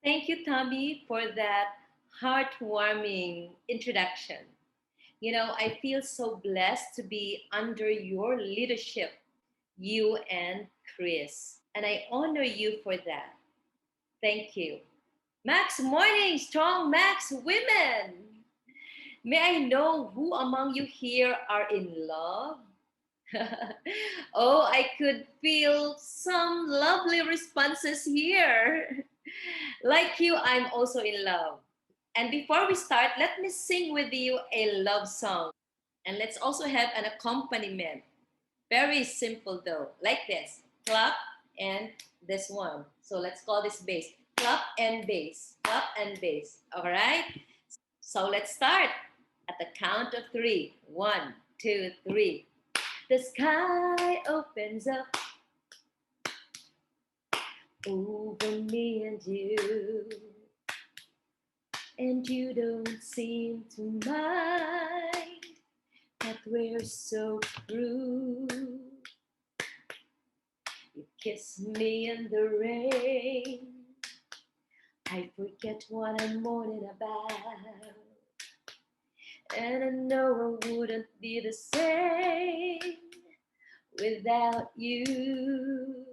Thank you, Tommy, for that heartwarming introduction. I feel so blessed to be under your leadership, you and Chris, and I honor you for that. Thank you. Max Morning, strong Max women. May I know who among you here are in love? Oh, I could feel some lovely responses here. Like you, I'm also in love. And before we start, let me sing with you a love song. And let's also have an accompaniment. Very simple though, like this. Clap and this one. So let's call this bass. Clap and bass. Clap and bass. All right? So let's start at the count of three. One, two, three. The sky opens up over me and you don't seem to mind that we're so through. You kiss me in the rain, I forget what I'm mourning about, and I know I wouldn't be the same without you.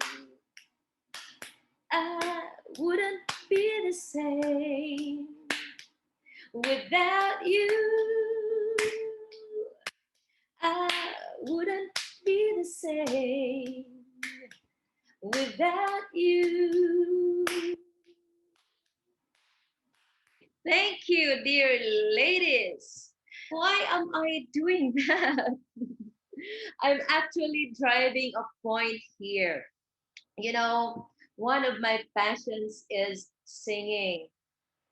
I wouldn't be the same without you. I wouldn't be the same without you. Thank you, dear ladies. Why am I doing that? I'm actually driving a point here. One of my passions is singing.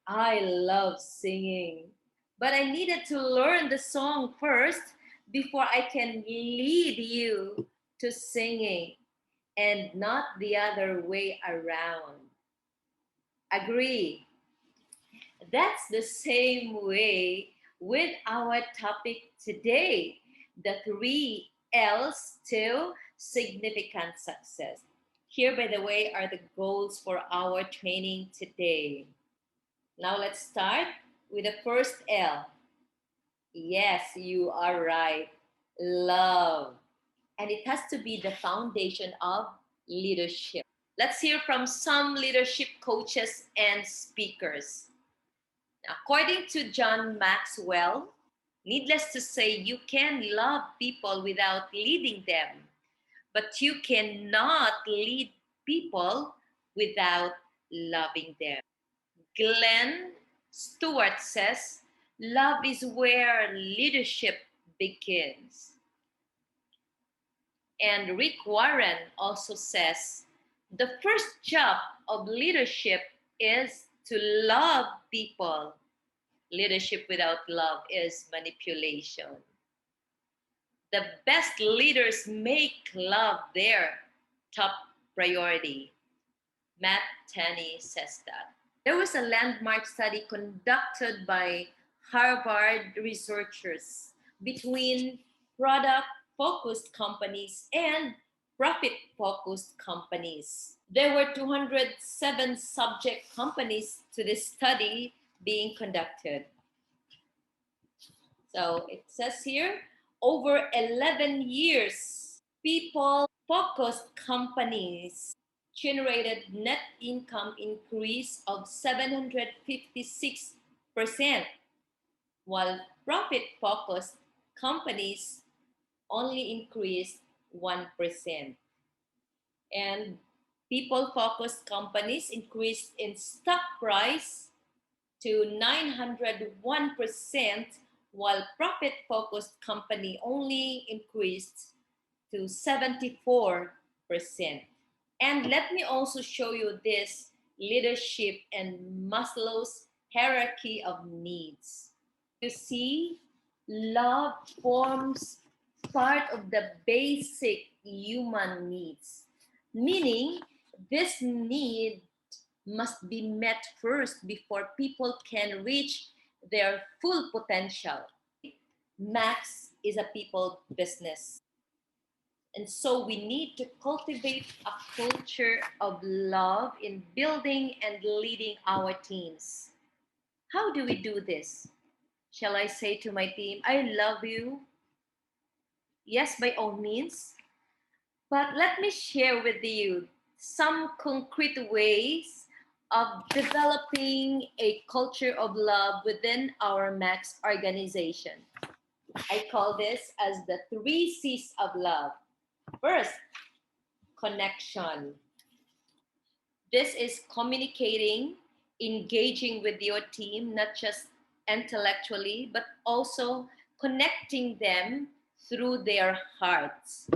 I love singing. But I needed to learn the song first before I can lead you to singing and not the other way around. Agree? That's the same way with our topic today, the 3L's to significant success. Here, by the way, are the goals for our training today. Now let's start with the first L. Yes, you are right. Love. And it has to be the foundation of leadership. Let's hear from some leadership coaches and speakers. According to John Maxwell, needless to say, you can love people without leading them, but you cannot lead people without loving them. Glenn Stewart says, love is where leadership begins. And Rick Warren also says, the first job of leadership is to love people. Leadership without love is manipulation. The best leaders make love their top priority. Matt Tenney says that. There was a landmark study conducted by Harvard researchers between product-focused companies and profit-focused companies. There were 207 subject companies to this study being conducted. So it says here, over 11 years, people-focused companies generated net income increase of 756%, while profit-focused companies only increased 1%. And people-focused companies increased in stock price to 901%, while profit-focused company only increased to 74%. And let me also show you this leadership and Maslow's hierarchy of needs. You see, love forms part of the basic human needs, meaning this need must be met first before people can reach their full potential. Max is a people business. And so we need to cultivate a culture of love in building and leading our teams. How do we do this? Shall I say to my team, I love you? Yes, by all means. But let me share with you some concrete ways of developing a culture of love within our Max organization. I call this as the 3 C's of love. First, connection. This is communicating, engaging with your team, not just intellectually, but also connecting them through their hearts.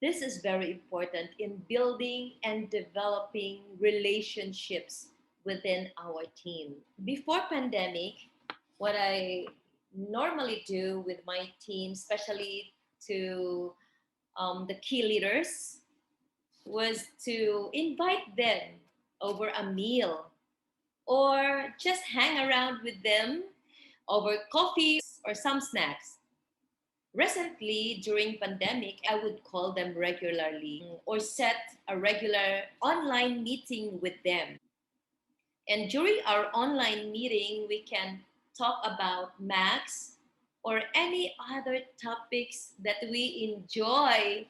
This is very important in building and developing relationships within our team. Before pandemic, what I normally do with my team, especially to the key leaders, was to invite them over a meal or just hang around with them over coffee or some snacks. Recently, during pandemic, I would call them regularly or set a regular online meeting with them. And during our online meeting, we can talk about Max or any other topics that we enjoy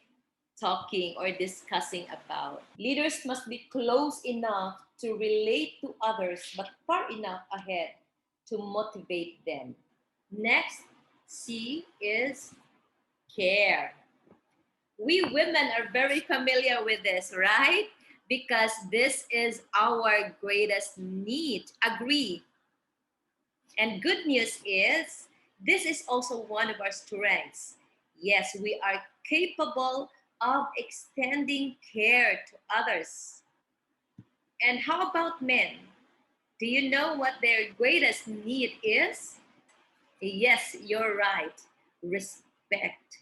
talking or discussing about. Leaders must be close enough to relate to others, but far enough ahead to motivate them. Next, C is care. We women are very familiar with this, right? Because this is our greatest need. Agree. And good news is, this is also one of our strengths. Yes, we are capable of extending care to others. And how about men? Do you know what their greatest need is? Yes, you're right. Respect.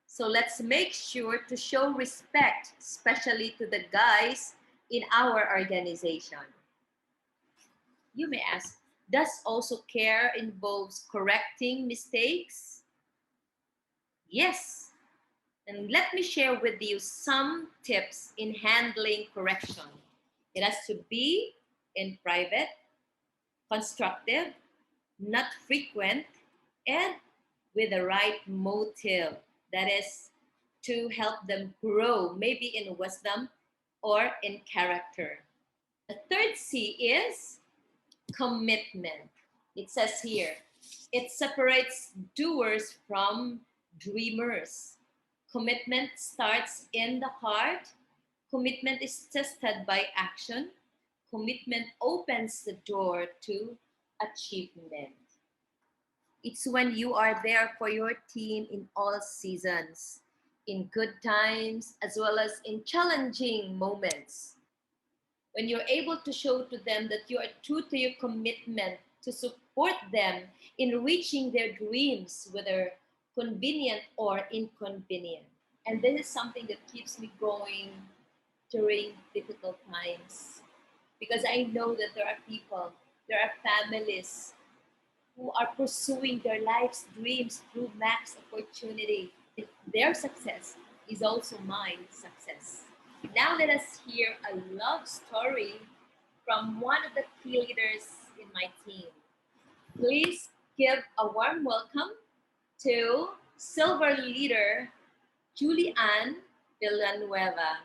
So let's make sure to show respect, especially to the guys in our organization. You may ask, does also care involves correcting mistakes? Yes. And let me share with you some tips in handling correction. It has to be in private, constructive, not frequent, and with the right motive. That is to help them grow, maybe in wisdom or in character. The third C is commitment. It says here, it separates doers from dreamers. Commitment starts in the heart. Commitment is tested by action. Commitment opens the door to achievement. It's when you are there for your team in all seasons, in good times as well as in challenging moments. When you're able to show to them that you are true to your commitment to support them in reaching their dreams, whether convenient or inconvenient. And this is something that keeps me going during difficult times because I know that there are people, there are families who are pursuing their life's dreams through max opportunity. Their success is also my success. Now let us hear a love story from one of the key leaders in my team. Please give a warm welcome to Silver Leader Julie Ann Villanueva.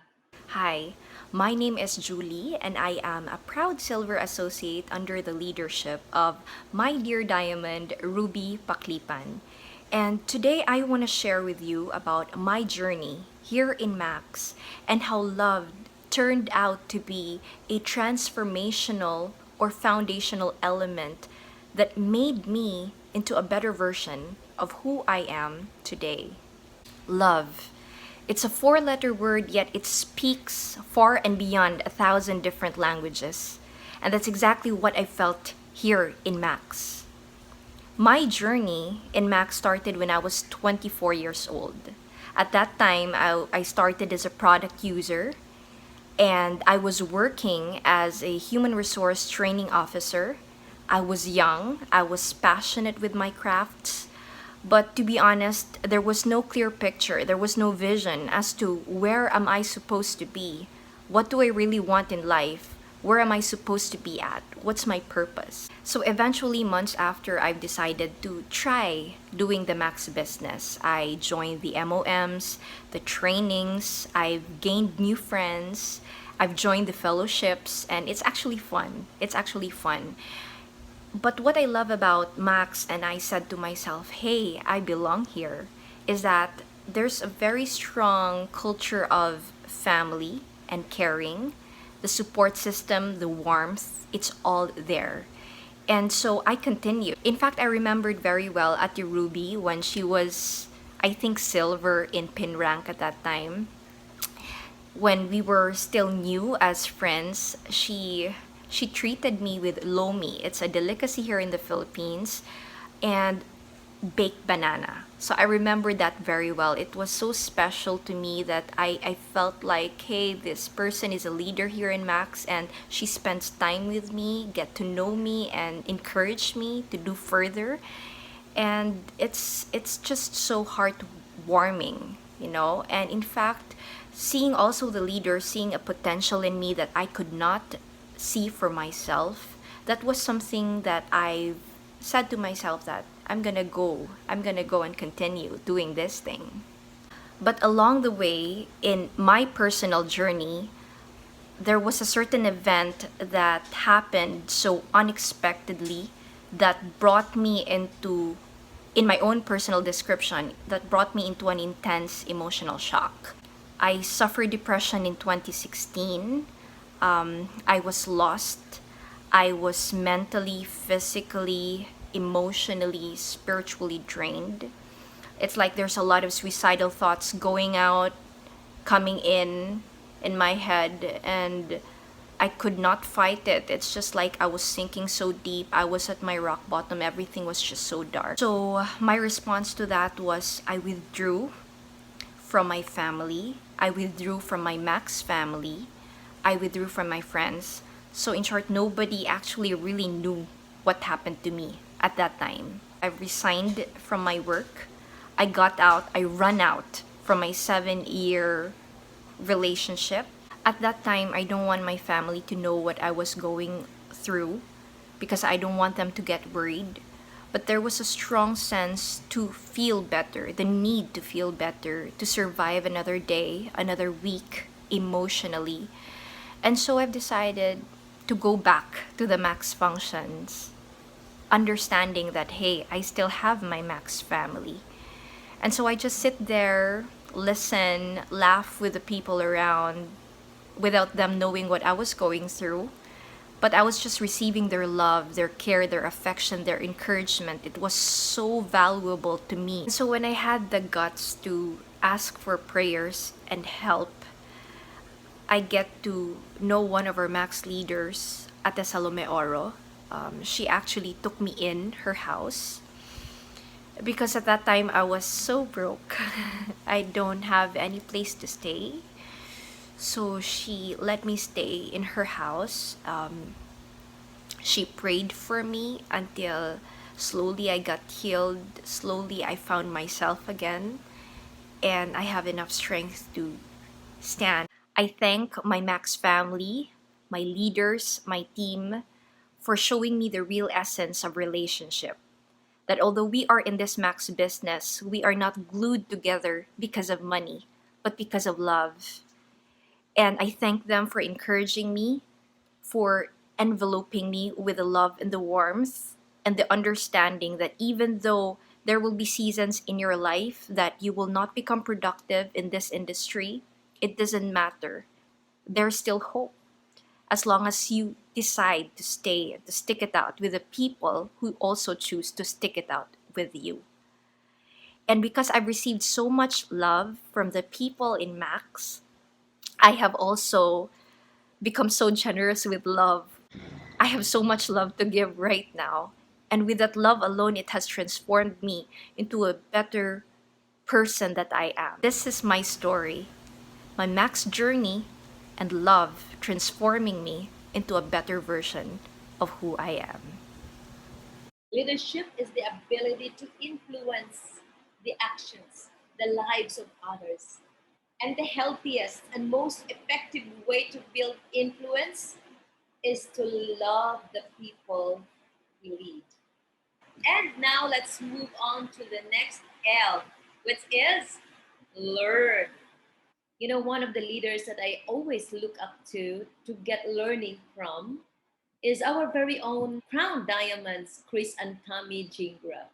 Hi, my name is Julie, and I am a proud Silver Associate under the leadership of my dear Diamond Ruby Paklipan. And today I want to share with you about my journey here in Max and how love turned out to be a transformational or foundational element that made me into a better version of who I am today. Love. It's a four-letter word, yet it speaks far and beyond 1,000 different languages. And that's exactly what I felt here in Max. My journey in Max started when I was 24 years old. At that time, I started as a product user and I was working as a human resource training officer. I was young, I was passionate with my crafts, But to be honest, there was no clear picture. There was no vision as to where am I supposed to be? What do I really want in life? Where am I supposed to be at? What's my purpose? So eventually, months after I've decided to try doing the Max business, I joined the MOMs, the trainings, I've gained new friends, I've joined the fellowships, and it's actually fun. It's actually fun. But what I love about Max, and I said to myself, hey, I belong here, is that there's a very strong culture of family and caring, the support system, the warmth, it's all there. And so I continue. In fact, I remembered very well at the Ruby when she was, I think, silver in pin rank at that time. When we were still new as friends, she treated me with lomi. It's a delicacy here in the Philippines, and baked banana. So I remember that very well. It was so special to me that I felt like, hey, this person is a leader here in Max, and she spends time with me, get to know me, and encourage me to do further. And it's just so heartwarming, you know. And in fact, seeing also the leader seeing a potential in me that I could not see for myself, that was something that I said to myself that I'm gonna go and continue doing this thing. But along the way in my personal journey, there was a certain event that happened so unexpectedly that brought me into, in my own personal description, that brought me into an intense emotional shock. I suffered depression in 2016. I was lost. I was mentally, physically, emotionally, spiritually drained. It's like there's a lot of suicidal thoughts going out, coming in my head, and I could not fight it. It's just like I was sinking so deep. I was at my rock bottom. Everything was just so dark. So my response to that was I withdrew from my family. I withdrew from my Max family. I withdrew from my friends. So in short, nobody actually really knew what happened to me at that time. I resigned from my work. I got out. I ran out from my 7-year relationship. At that time, I don't want my family to know what I was going through because I don't want them to get worried. But there was a strong sense to feel better, the need to feel better, to survive another day, another week emotionally. And so I've decided to go back to the Max functions, understanding that, hey, I still have my Max family. And so I just sit there, listen, laugh with the people around without them knowing what I was going through. But I was just receiving their love, their care, their affection, their encouragement. It was so valuable to me. So when I had the guts to ask for prayers and help, I get to know one of our Max leaders, Ate Salome Oro. She actually took me in her house because at that time I was so broke. I don't have any place to stay. So she let me stay in her house. She prayed for me until slowly I got healed. Slowly I found myself again. And I have enough strength to stand. I thank my Max family, my leaders, my team for showing me the real essence of relationship. That although we are in this Max business, we are not glued together because of money, but because of love. And I thank them for encouraging me, for enveloping me with the love and the warmth and the understanding that even though there will be seasons in your life that you will not become productive in this industry, it doesn't matter. There's still hope as long as you decide to stay and to stick it out with the people who also choose to stick it out with you. And because I've received so much love from the people in Max, I have also become so generous with love. I have so much love to give right now. And with that love alone, it has transformed me into a better person that I am. This is my story, my Max journey, and love transforming me into a better version of who I am. Leadership is the ability to influence the actions, the lives of others. And the healthiest and most effective way to build influence is to love the people we lead. And now let's move on to the next L, which is learn. One of the leaders that I always look up to get learning from, is our very own crown diamonds, Chris and Tommy Jingra.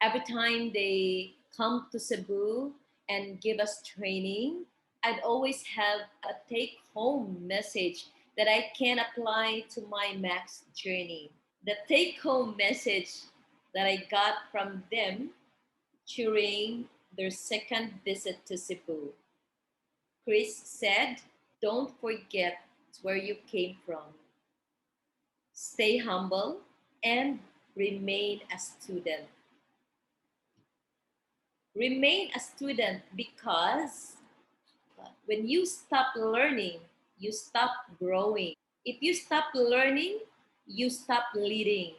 Every time they come to Cebu and give us training, I'd always have a take home message that I can apply to my max journey. The take home message that I got from them during their second visit to Cebu. Chris said, "Don't forget where you came from. Stay humble and remain a student." Remain a student because when you stop learning, you stop growing. If you stop learning, you stop leading.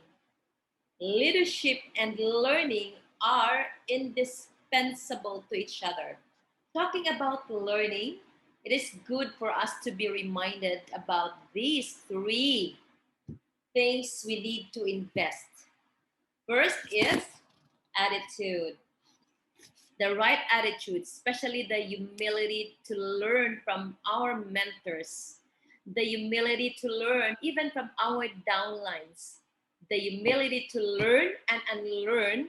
Leadership and learning are indispensable to each other. Talking about learning, it is good for us to be reminded about these three things we need to invest. First is attitude. The right attitude, especially the humility to learn from our mentors, the humility to learn even from our downlines, the humility to learn and unlearn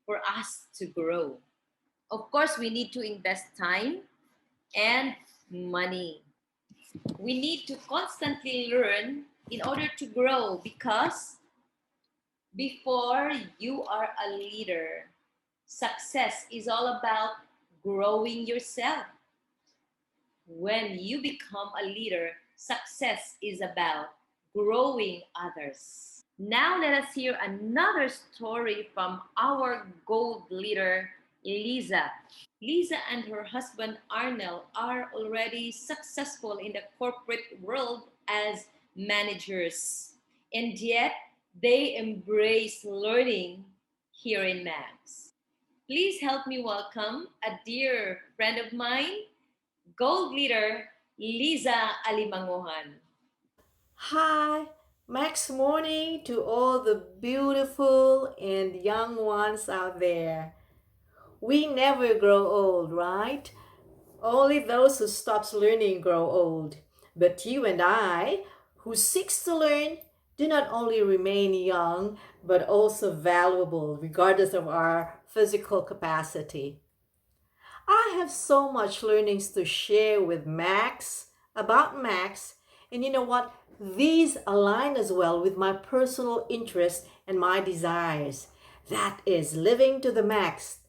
for us to grow. Of course, we need to invest time and money. We need to constantly learn in order to grow, because before you are a leader, success is all about growing yourself. When you become a leader, success is about growing others. Now, let us hear another story from our gold leader, Lisa. Lisa and her husband Arnel are already successful in the corporate world as managers, and yet they embrace learning here in Max. Please help me welcome a dear friend of mine, gold leader Liza Alimangohan. Hi, Max morning to all the beautiful and young ones out there. We never grow old, right? Only those who stops learning grow old. But you and I, who seeks to learn, do not only remain young, but also valuable regardless of our physical capacity. I have so much learnings to share with Max, about Max, and you know what? These align as well with my personal interests and my desires. That is living to the max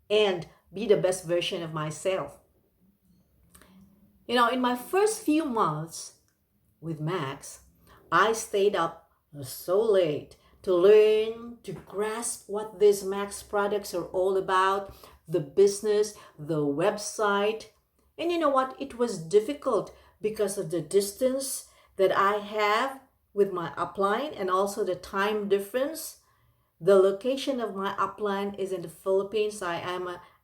and be the best version of myself. In my first few months with Max, I stayed up so late to learn, to grasp what these Max products are all about, the business, the website. And you know what? It was difficult because of the distance that I have with my upline and also the time difference. The location of my upline is in the Philippines. I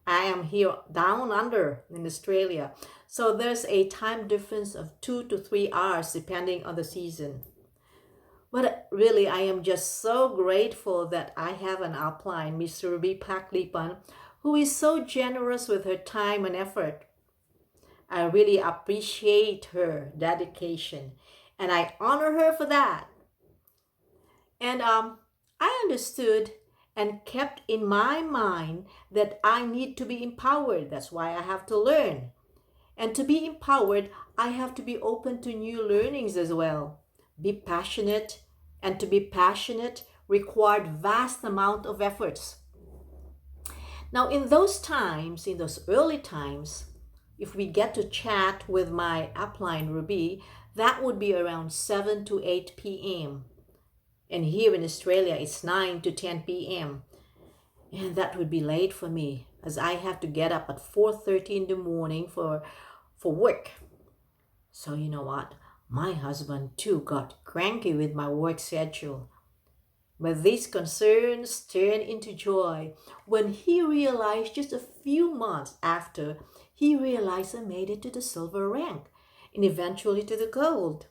am here down under in Australia. So there's a time difference of 2 to 3 hours depending on the season. But really, I am just so grateful that I have an upline, Miss Ruby Paklipan, who is so generous with her time and effort. I really appreciate her dedication and I honor her for that. And I understood and kept in my mind that I need to be empowered. That's why I have to learn. And to be empowered, I have to be open to new learnings as well. Be passionate, and to be passionate required vast amount of efforts. Now, in those times, in those early times, if we get to chat with my upline Ruby, that would be around 7 to 8 p.m. And here in Australia, it's 9 to 10 p.m. And that would be late for me as I have to get up at 4:30 in the morning for work. So you know what? My husband too got cranky with my work schedule. But these concerns turned into joy when he realized just a few months after he realized I made it to the silver rank and eventually to the gold.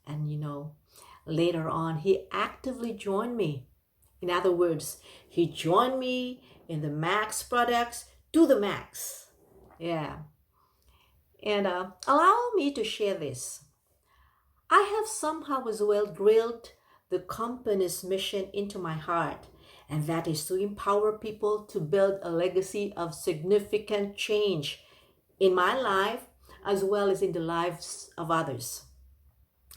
And later on, he actively joined me. In other words, he joined me in the max products to the max. Yeah. And allow me to share this. I have somehow as well drilled the company's mission into my heart, and that is to empower people to build a legacy of significant change in my life as well as in the lives of others.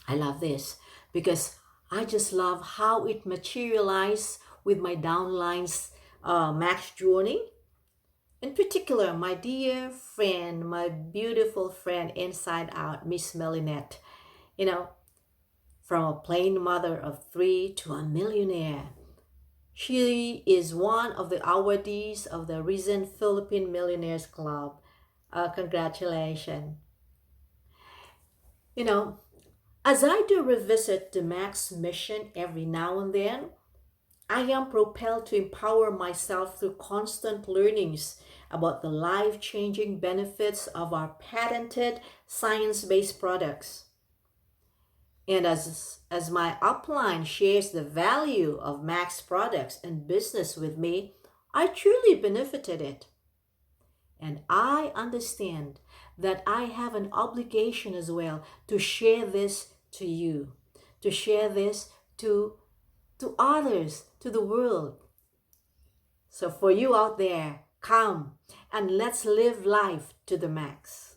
I love this because I just love how it materialized with my downlines Max journey. In particular, my dear friend, my beautiful friend inside out, Miss Melinette. You know, from a plain mother of three to a millionaire. She is one of the awardees of the recent Philippine Millionaires Club. Congratulations. You know, as I do revisit the Max mission every now and then, I am propelled to empower myself through constant learnings about the life changing benefits of our patented science based products. And as my upline shares the value of Max products and business with me, I truly benefited it. And I understand that I have an obligation as well to share this to you, to share this to others, to the world. So for you out there, come and let's live life to the max.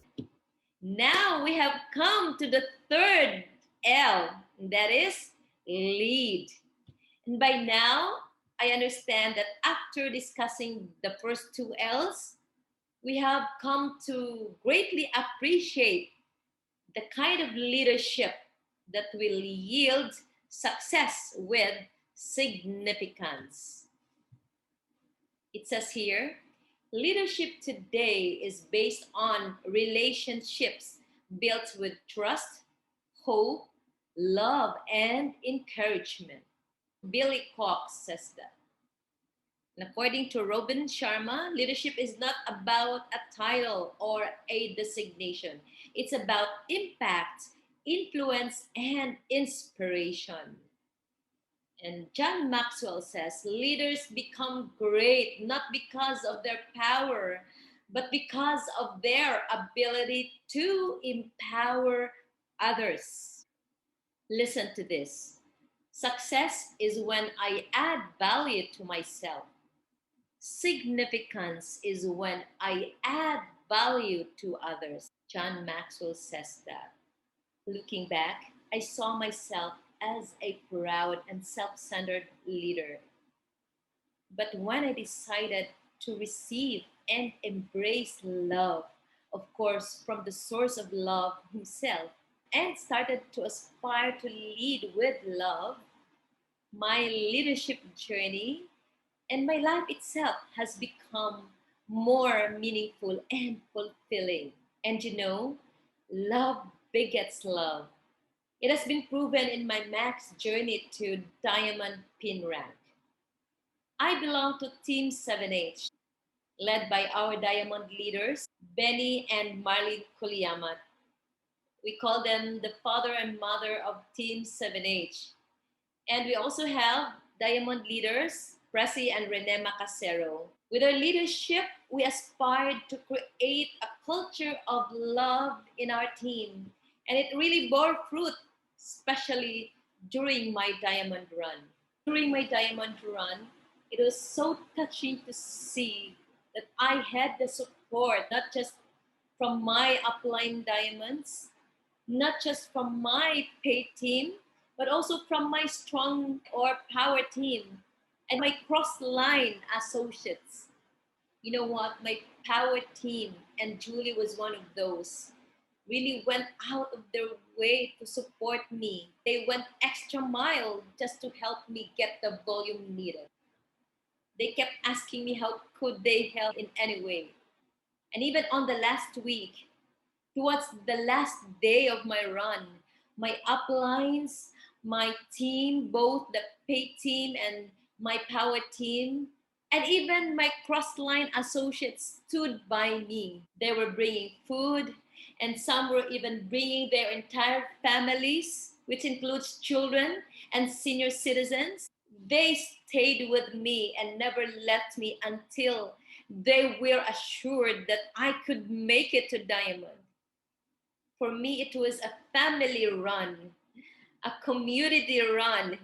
Now we have come to the third L, that is lead. And by now, I understand that after discussing the first two L's, we have come to greatly appreciate the kind of leadership that will yield success with significance. It says here, leadership today is based on relationships built with trust, hope, love, and encouragement. Billy Cox says that. And according to Robin Sharma, leadership is not about a title or a designation. It's about impact, influence, and inspiration. And John Maxwell says leaders become great not because of their power, but because of their ability to empower others. Listen to this. Success is when I add value to myself. Significance is when I add value to others. John Maxwell says that. Looking back, I saw myself as a proud and self centered leader. But when I decided to receive and embrace love, of course, from the source of love himself, and started to aspire to lead with love, my leadership journey and my life itself has become more meaningful and fulfilling. And love begets love. It has been proven in my max journey to diamond pin rank. I belong to Team 7H, led by our diamond leaders, Benny and Marlene Kuliyamat. We call them the father and mother of Team 7H. And we also have diamond leaders, Presi and Rene Macasero. With our leadership, we aspired to create a culture of love in our team. And it really bore fruit, especially during my diamond run. During my diamond run, it was so touching to see that I had the support, not just from my upline diamonds, not just from my paid team, but also from my strong or power team and my cross line associates. You know what? My power team, and Julie was one of those, really went out of their way to support me. They went extra mile just to help me get the volume needed. They kept asking me how could they help in any way. And even on the last week, towards the last day of my run, my uplines, My team, both the paid team and my power team, and even my cross-line associates stood by me. They were bringing food, and some were even bringing their entire families, which includes children and senior citizens. They stayed with me and never left me until they were assured that I could make it to Diamond. For me, it was a family run, a community run,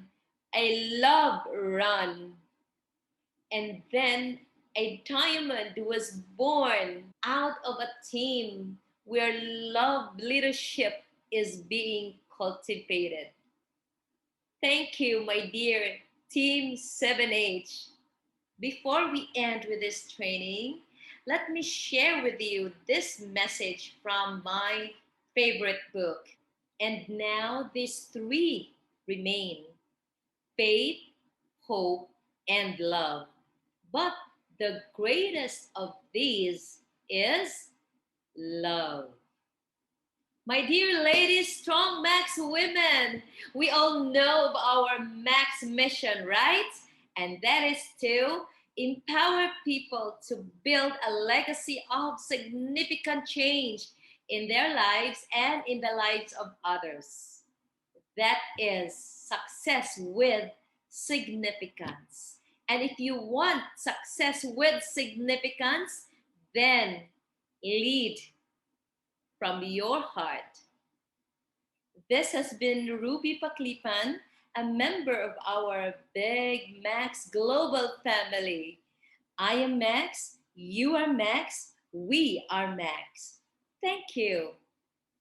a love run. And then a diamond was born out of a team where love leadership is being cultivated. Thank you, my dear Team 7H. Before we end with this training, let me share with you this message from my favorite book. And now these three remain: faith, hope, and love. But the greatest of these is love. My dear ladies, strong Max women, we all know of our Max mission, right? And that is to empower people to build a legacy of significant change in their lives and in the lives of others. That is success with significance. And if you want success with significance, then lead from your heart. This has been Ruby Paklipan, a member of our Big Max Global family. I am Max, you are Max, we are Max. Thank you.